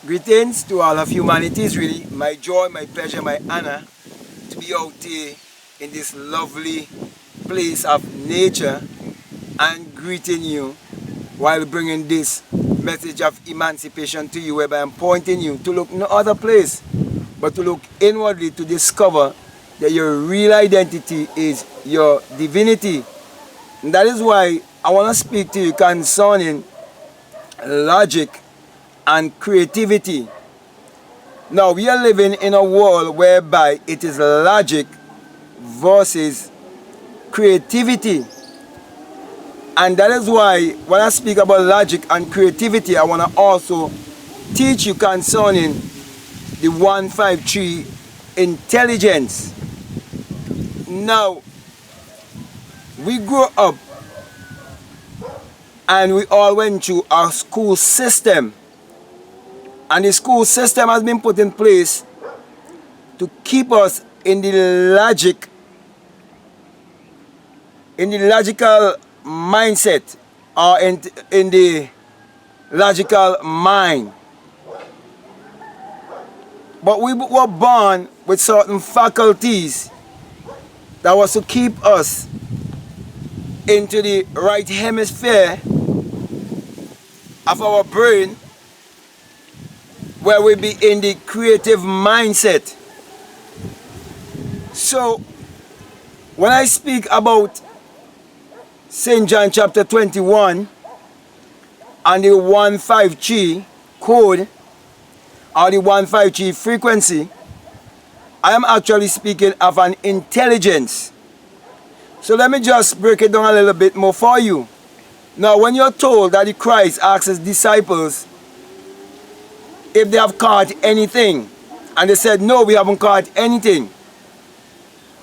Greetings to all of humanity. It's really my joy, my pleasure, my honor to be out here in this lovely place of nature and greeting you while bringing this message of emancipation to you, whereby I'm pointing you to look no other place but to look inwardly to discover that your real identity is your divinity. And that is why I want to speak to you concerning logic and creativity. Now, we are living in a world whereby it is logic versus creativity. And that is why when I speak about logic and creativity, I want to also teach you concerning the 153 intelligence. Now, we grew up and we all went through our school system. And the school system has been put in place to keep us in the logical mindset, or in the logical mind. But we were born with certain faculties that was to keep us into the right hemisphere of our brain, where we be in the creative mindset. So when I speak about St. John Chapter 21 and the 153 code, or the 153 frequency, I am actually speaking of an intelligence. So let me just break it down a little bit more for you. Now, when you're told that the Christ asked his disciples if they have caught anything, and they said, no, we haven't caught anything.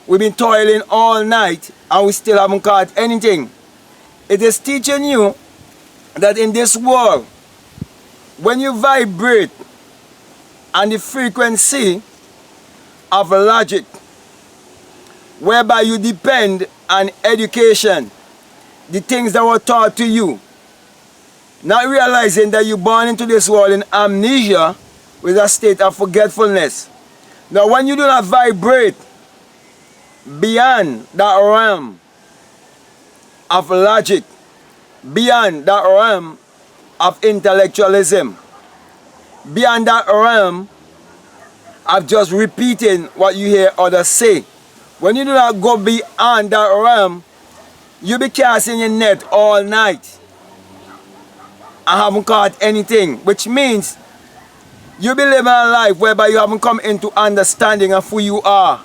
We've been toiling all night and we still haven't caught anything. It is teaching you that in this world, when you vibrate on the frequency of logic, whereby you depend on education, the things that were taught to you, not realizing that you're born into this world in amnesia with a state of forgetfulness. Now, when you do not vibrate beyond that realm of logic, beyond that realm of intellectualism, beyond that realm of just repeating what you hear others say, when you do not go beyond that realm, you be casting your net all night and haven't caught anything, which means you be living a life whereby you haven't come into understanding of who you are,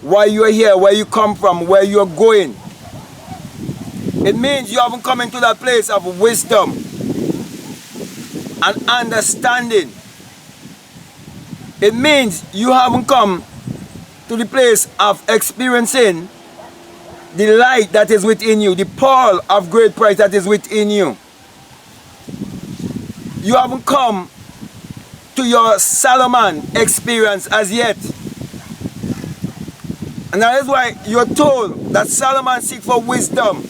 why you are here, where you come from, where you are going. It means you haven't come into that place of wisdom and understanding. It means you haven't come to the place of experiencing the light that is within you, the pearl of great price that is within you. You haven't come to your Solomon experience as yet. And that is why you're told that Solomon seek for wisdom,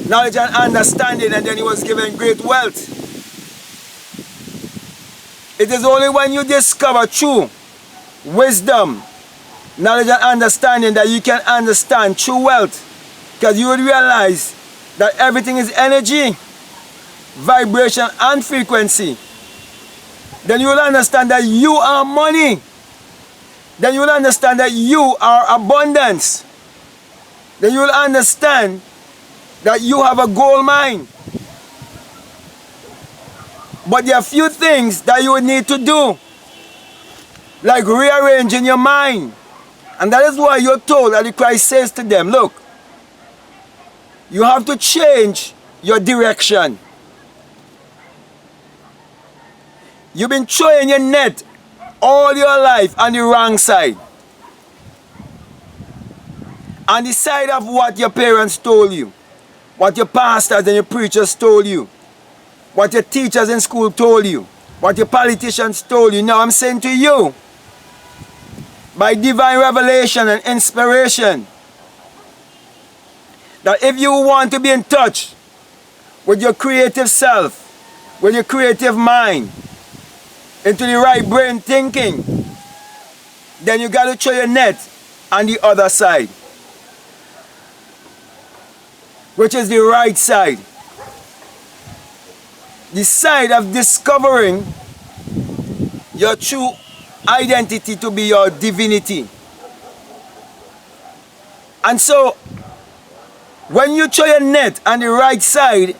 knowledge and understanding, and then he was given great wealth. It is only when you discover true wisdom, knowledge and understanding that you can understand true wealth, because you would realize that everything is energy, vibration and frequency. Then you will understand that you are money. Then you will understand that you are abundance. Then you will understand that you have a gold mine. But there are few things that you would need to do, like rearranging your mind. And that is why you're told that the Christ says to them, look, you have to change your direction. You've been throwing your net all your life on the wrong side. On the side of what your parents told you, what your pastors and your preachers told you, what your teachers in school told you, what your politicians told you. Now I'm saying to you, by divine revelation and inspiration, that if you want to be in touch with your creative self, with your creative mind, into the right brain thinking, then you got to throw your net on the other side, which is the right side. The side of discovering your true identity to be your divinity. And so, when you throw your net on the right side,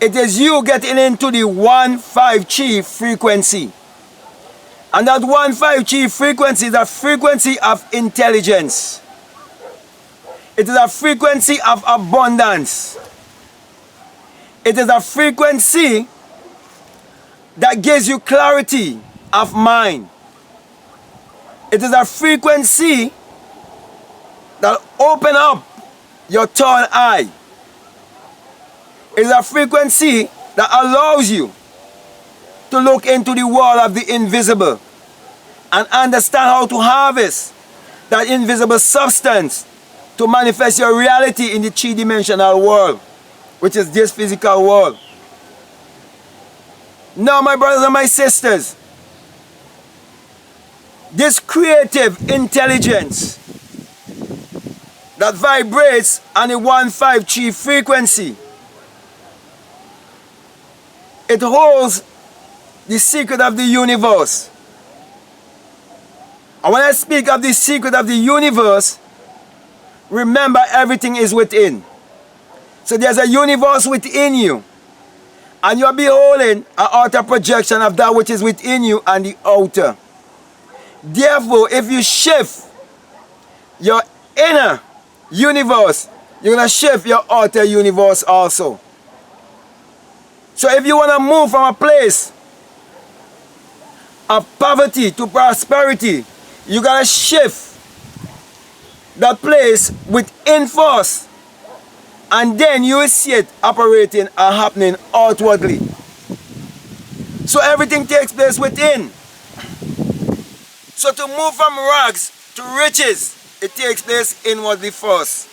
it is you getting into the 1-5 chi frequency. And that 1-5 chi frequency is a frequency of intelligence. It is a frequency of abundance. It is a frequency that gives you clarity of mind. It is a frequency that opens up your third eye. It is a frequency that allows you to look into the world of the invisible and understand how to harvest that invisible substance to manifest your reality in the three-dimensional world, which is this physical world. Now, my brothers and my sisters, this creative intelligence that vibrates on the 1-5 chi frequency, it holds the secret of the universe. And when I speak of the secret of the universe, remember everything is within. So there's a universe within you, and you're beholding an outer projection of that which is within you and the outer. Therefore, if you shift your inner universe, you're going to shift your outer universe also. So if you want to move from a place of poverty to prosperity, you got to shift that place within first, and then you will see it operating and happening outwardly. So everything takes place within. So to move from rags to riches, it takes place inwardly first.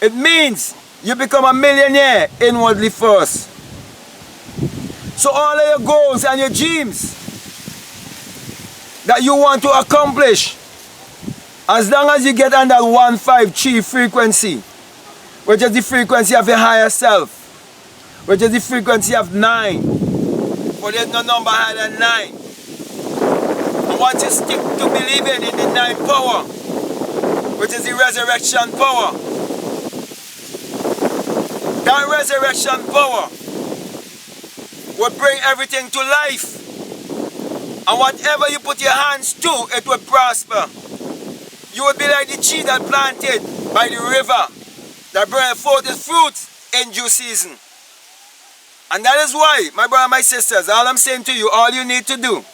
It means you become a millionaire inwardly first. So all of your goals and your dreams that you want to accomplish, as long as you get on that 1-5 chi frequency, which is the frequency of your higher self, which is the frequency of 9, for there's no number higher than 9. And once you stick to believing in the 9 power, which is the resurrection power, that resurrection power will bring everything to life. And whatever you put your hands to, it will prosper. You will be like the tree that planted by the river, that bring forth its fruits in due season. And that is why, my brother and my sisters, all I'm saying to you, all you need to do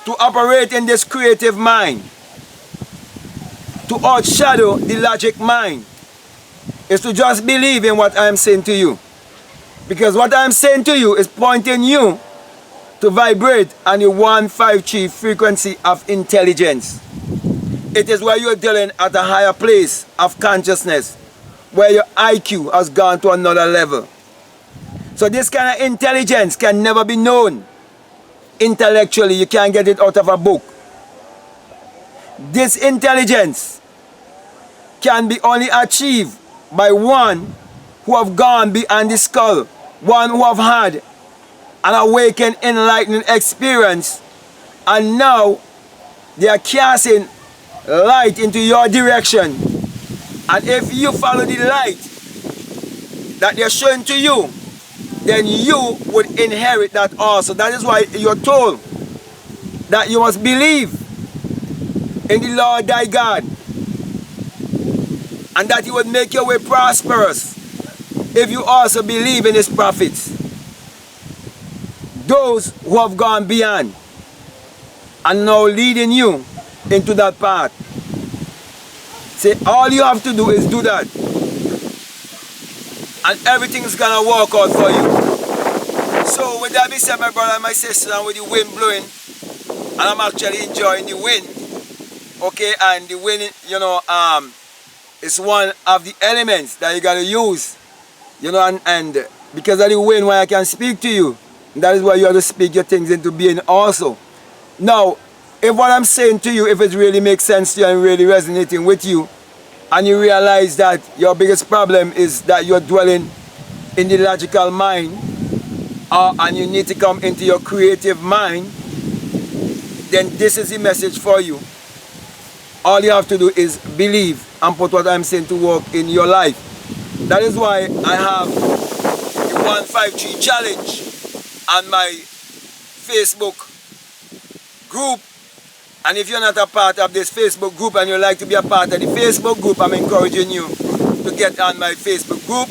to operate in this creative mind, to outshadow the logic mind, is to just believe in what I'm saying to you. Because what I'm saying to you is pointing you to vibrate on the 1-5 chi frequency of intelligence. It is where you're dealing at a higher place of consciousness, where your IQ has gone to another level. So this kind of intelligence can never be known intellectually. You can't get it out of a book. This intelligence can be only achieved by one who have gone beyond the skull, one who have had an awakened, enlightening experience, and now they are casting light into your direction. And if you follow the light that they're showing to you, then you would inherit that also. That is why you're told that you must believe in the Lord thy God, and that he would make your way prosperous if you also believe in his prophets, those who have gone beyond and now leading you into that path. Say, all you have to do is do that, and everything's gonna work out for you. So with that being said, my brother and my sister, and with the wind blowing, and I'm actually enjoying the wind, okay, and the wind, you know, is one of the elements that you gotta use, you know, and because of the wind, when I can speak to you, That is why you have to speak your things into being also. Now, if what I'm saying to you, if it really makes sense to you and really resonating with you, and you realize that your biggest problem is that you're dwelling in the logical mind, and you need to come into your creative mind, then this is the message for you. All you have to do is believe and put what I'm saying to work in your life. That is why I have the 153 challenge on my Facebook group. And if you're not a part of this Facebook group and you'd like to be a part of the Facebook group, I'm encouraging you to get on my Facebook group.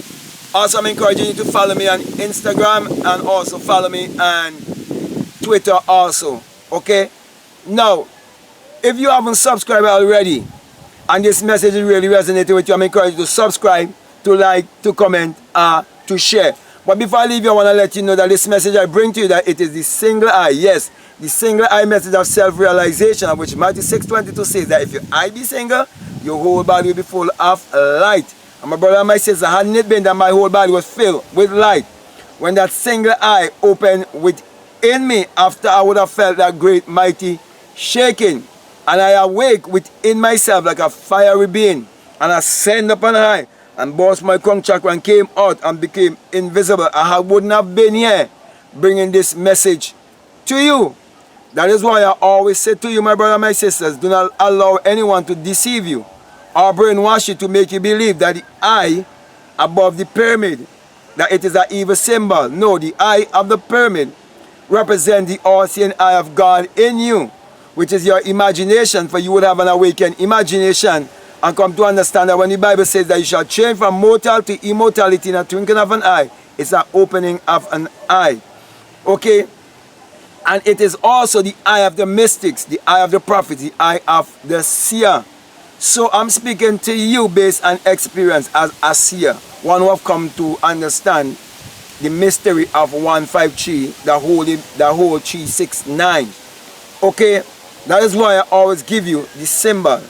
Also, I'm encouraging you to follow me on Instagram and also follow me on Twitter also. Okay? Now, if you haven't subscribed already and this message is really resonating with you, I'm encouraging you to subscribe, to like, to comment, to share. But before I leave you, I want to let you know that this message I bring to you, that it is the single eye. Yes, the single eye message of self-realization, of which Matthew 6:22 says that if your eye be single, your whole body will be full of light. And my brother and my sister, hadn't it been that my whole body was filled with light, when that single eye opened within me, after I would have felt that great mighty shaking, and I awake within myself like a fiery being, and I ascend up on high, and burst my crown chakra and came out and became invisible. I wouldn't have been here bringing this message to you. That is why I always say to you, my brother and my sisters, do not allow anyone to deceive you or brainwash you to make you believe that the eye above the pyramid, that it is an evil symbol. No, the eye of the pyramid represents the all-seeing eye of God in you, which is your imagination, for you would have an awakened imagination and come to understand that when the Bible says that you shall change from mortal to immortality in a twinkling of an eye, it's an opening of an eye. Okay? And it is also the eye of the mystics, the eye of the prophets, the eye of the seer. So I'm speaking to you based on experience as a seer, one who have come to understand the mystery of 153, the whole 369. Okay? That is why I always give you the symbol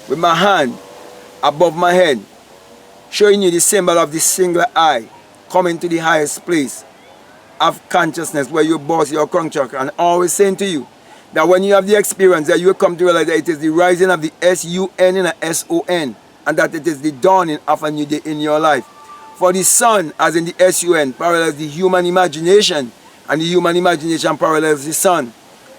with my hand above my head, showing you the symbol of the single eye, coming to the highest place of consciousness where you boss your crown chakra, and always saying to you that when you have the experience, that you will come to realize that it is the rising of the S-U-N in a S-O-N, and that it is the dawning of a new day in your life. For the sun, as in the S-U-N, parallels the human imagination, and the human imagination parallels the sun.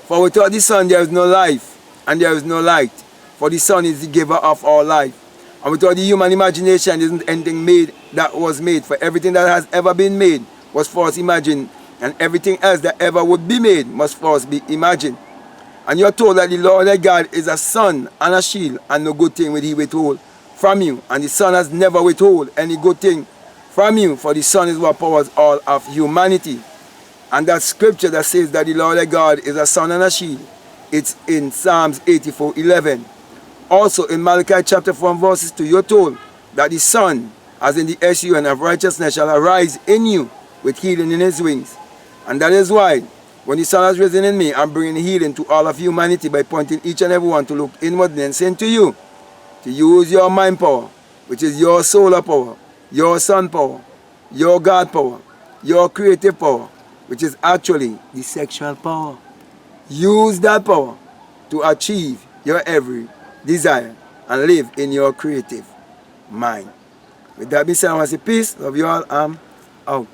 For without the sun there is no life, and there is no light. For the sun is the giver of all life. And without the human imagination, there isn't anything made that was made. For everything that has ever been made was first imagined, and everything else that ever would be made must first be imagined. And you're told that the Lord thy God is a sun and a shield, and no good thing will he withhold from you. And the sun has never withhold any good thing from you, for the sun is what powers all of humanity. And that scripture that says that the Lord thy God is a sun and a shield, it's in Psalms 84:11. Also in Malachi chapter 4 verses 2, you're told that the sun, as in the S-U-N of righteousness, shall arise in you with healing in his wings. And that is why, when the sun has risen in me, I'm bringing healing to all of humanity by pointing each and every one to look inwardly and saying to you, to use your mind power, which is your solar power, your sun power, your God power, your creative power, which is actually the sexual power. Use that power to achieve your every desire and live in your creative mind. With that being said, I want to say peace, love you all, I'm out.